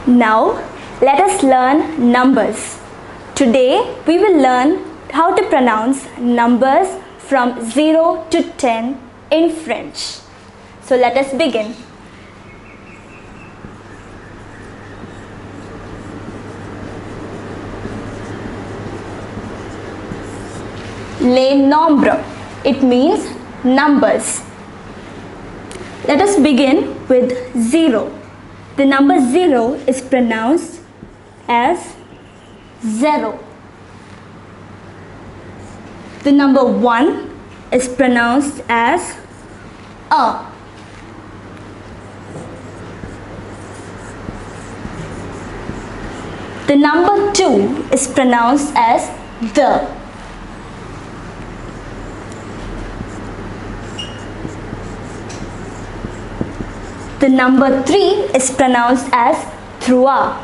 Now, let us learn numbers. Today, we will learn how to pronounce numbers from 0 to 10 in French. So, let us begin. Les nombres. It means numbers. Let us begin with 0. The number 0 is pronounced as 0. The number 1 is pronounced as a. The number 2 is pronounced as the. The number 3 is pronounced as trois.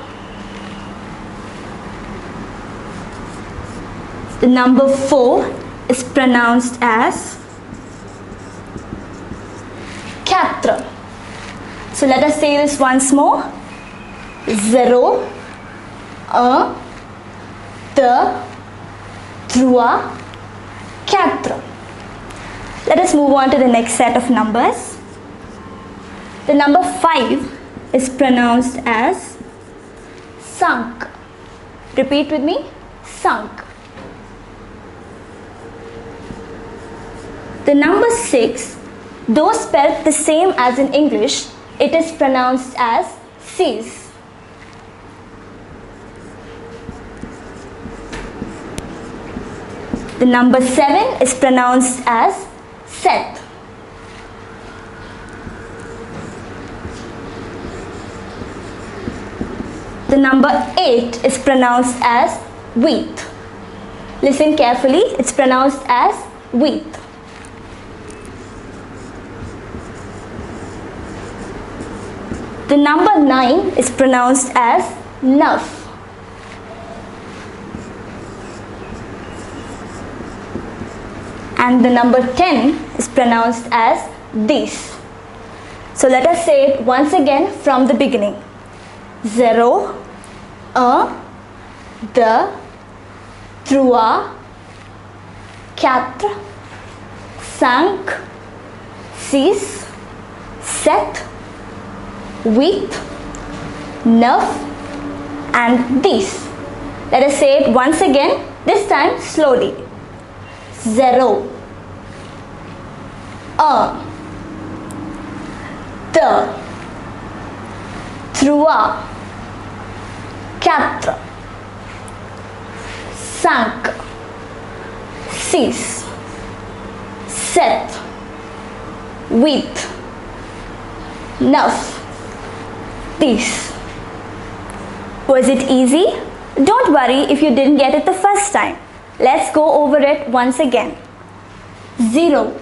The number 4 is pronounced as quatre. So let us say this once more. 0, 1, 2, 3, 4. Let us move on to the next set of numbers. The number 5 is pronounced as cinq. Repeat with me, cinq. The number 6, though spelled the same as in English, it is pronounced as six. The number 7 is pronounced as sept. The number 8 is pronounced as huit. Listen carefully, it's pronounced as huit. The number 9 is pronounced as neuf. And the number 10 is pronounced as dix. So let us say it once again from the beginning. 0, 1, 2, 3, 4, 5, 6, 7, 8, 9 and 10. Let us say it once again, this time slowly. 0, 1, 2, 3, 4, 5, 6, 7, 8, 9, 10. Was it easy? Don't worry if you didn't get it the first time. Let's go over it once again. 0,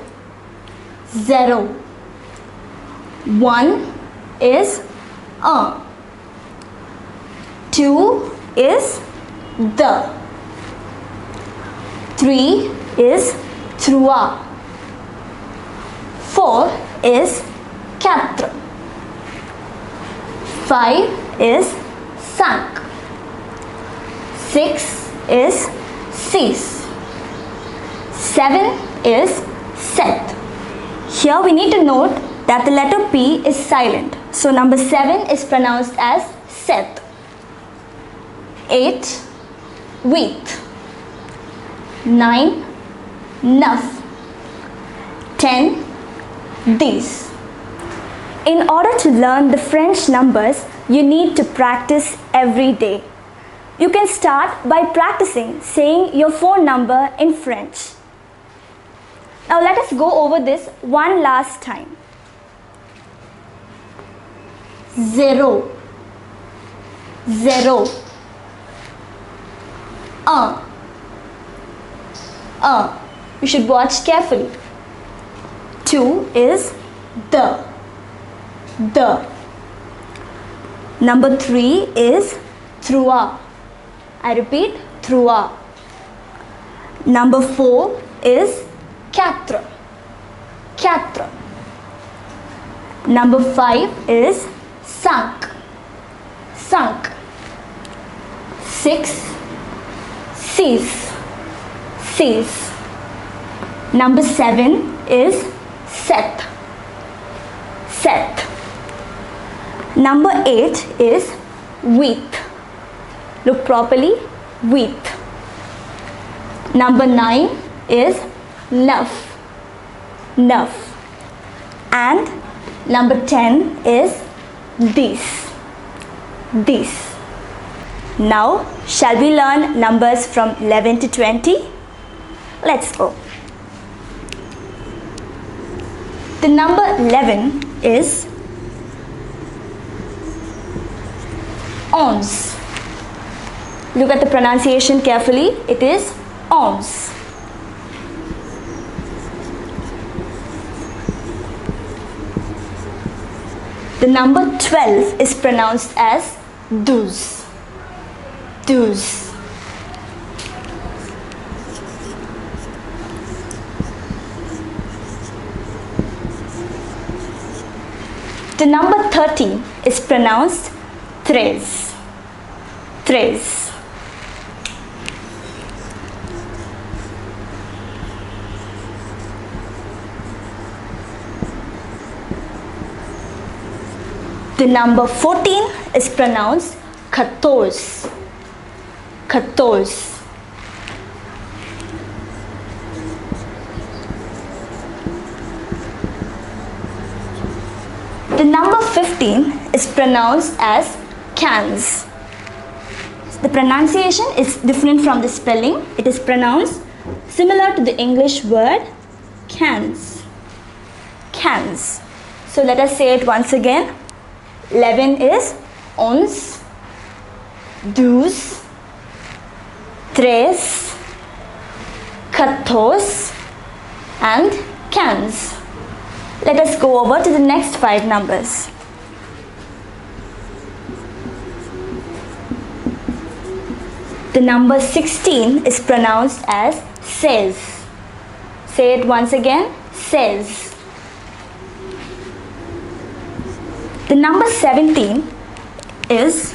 0. 1 is 1. 2 is the. 3 is trois. 4 is quatre. 5 is cinq. 6 is six. 7 is sept. Here we need to note that the letter P is silent. So number 7 is pronounced as sept. 8, huit. 9, neuf. 10, dix. In order to learn the French numbers, you need to practice every day. You can start by practicing saying your phone number in French. Now let us go over this one last time. 0, 0. 1. You should watch carefully. 2 is the. Number 3 is trois. I repeat, trois. Number 4 is quatre. Number 5 is cinq. sunk. 6, cease, cease. Number 7 is set, set. Number 8 is weeth. Look properly, weeth. Number 9 is nuff, nuff. And number 10 is this, this. Now, shall we learn numbers from 11 to 20? Let's go. The number 11 is ounce. Look at the pronunciation carefully. It is ounce. The number 12 is pronounced as douze, douze. The number 13 is pronounced treize, treize. The number 14 is pronounced quatorze, quatorze. The number 15 is pronounced as quinze. The pronunciation is different from the spelling. It is pronounced similar to the English word quinze, quinze. So let us say it once again. 11 is onze, douze, treize, quatorze and quinze. Let us go over to the next 5 numbers. The number 16 is pronounced as seize. Say it once again, seize. The number 17 is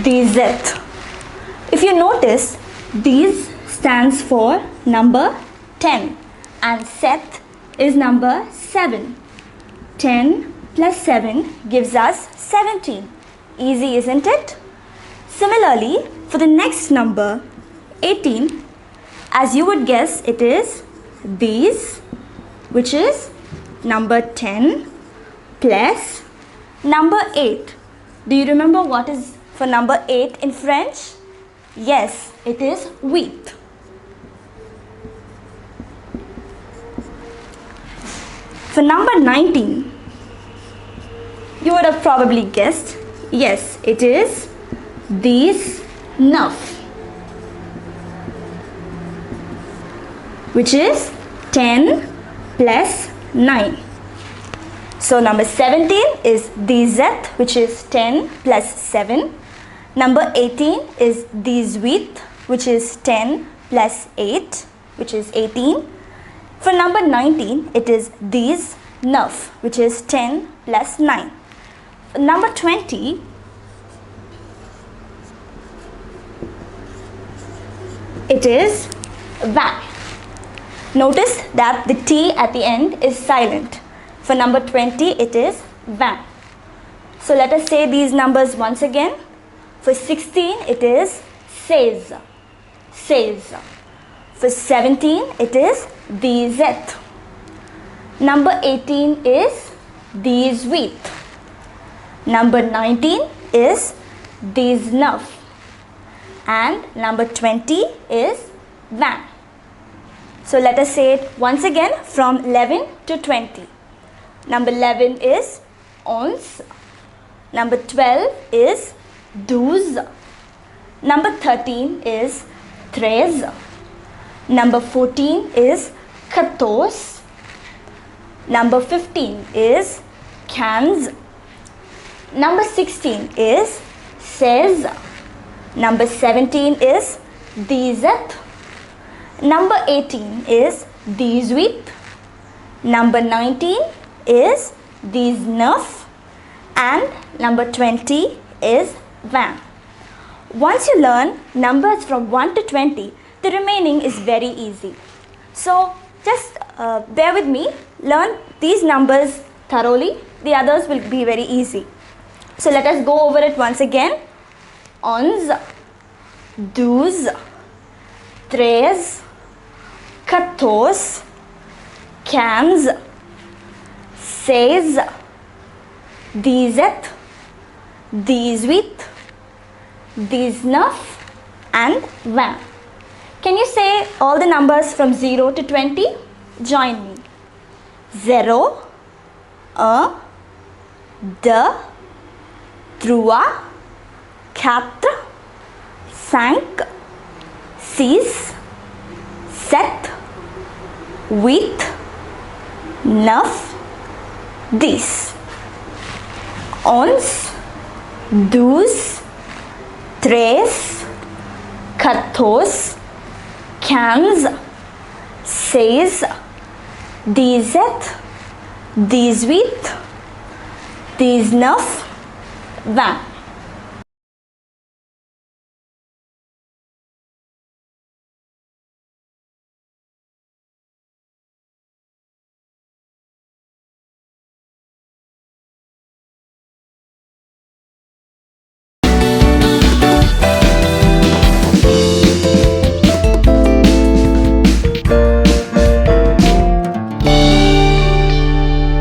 dix-sept. If you notice, these stands for number 10 and sept is number 7. 10 plus 7 gives us 17. Easy, isn't it? Similarly, for the next number 18, as you would guess, it is these, which is number 10 plus number 8. Do you remember what is for number 8 in French? Yes, it is weeth. For number 19, you would have probably guessed, yes, it is dix-neuf, which is 10 plus 9. So number 17 is dix-sept, which is 10 plus 7. Number 18 is dix-huit, which is 10 plus 8, which is 18. For number 19, it is dix-neuf, which is 10 plus 9. For number 20, it is vingt. Notice that the T at the end is silent. For number 20, it is vingt. So let us say these numbers once again. For 16, it is seize, seize. For 17, it is dix-sept. Number 18 is dix-huit. Number 19 is dix-neuf. And number 20 is vingt. So let us say it once again from 11 to 20. Number 11 is onze. Number 12 is douze. Number 13 is treize. Number 14 is quatorze. Number 15 is quinze. Number 16 is seize. Number 17 is dix-sept. Number 18 is dix-huit. Number 19 is these neuf, and number 20 is 20. Once you learn numbers from 1 to 20, the remaining is very easy. So just bear with me, learn these numbers thoroughly, the others will be very easy. So let us go over it once again. 11, 12, 13, 14, 15, 16, 17, 18, 19 and 20. Can you say all the numbers from 0 to 20? Join me. 0, 1, 2, 3, 4, 5, 6, 7, 8, 9, 10. 11, 12, 13, 14, 15, 16, 17, 18, 19, 20.